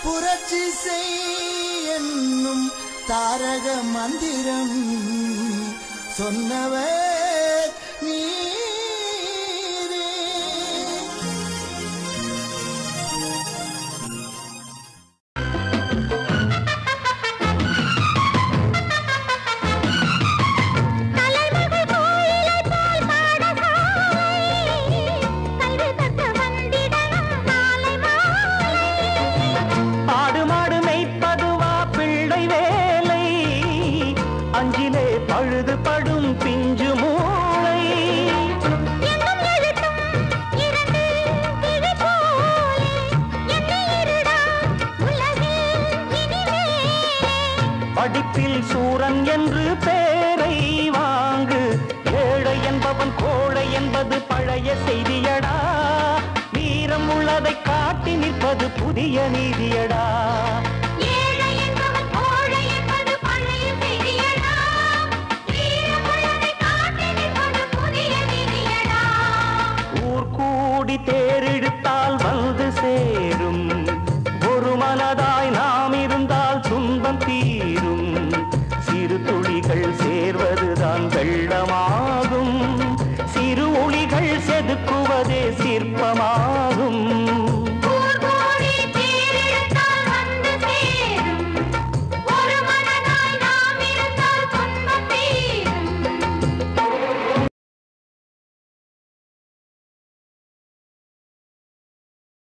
புரட்சி செய் என்னும் தாரக மந்திரம் சொன்னவர் நீரே. பழுதுபடும் பிஞ்சு மூளை படிப்பில் சூரன் என்று பேரை வாங்கு. ஏழை என்பவன் கோழை என்பது பழைய செய்தியடா. வீரம் உள்ளதை காட்டி நிற்பது புதிய நீதியடா. தேடி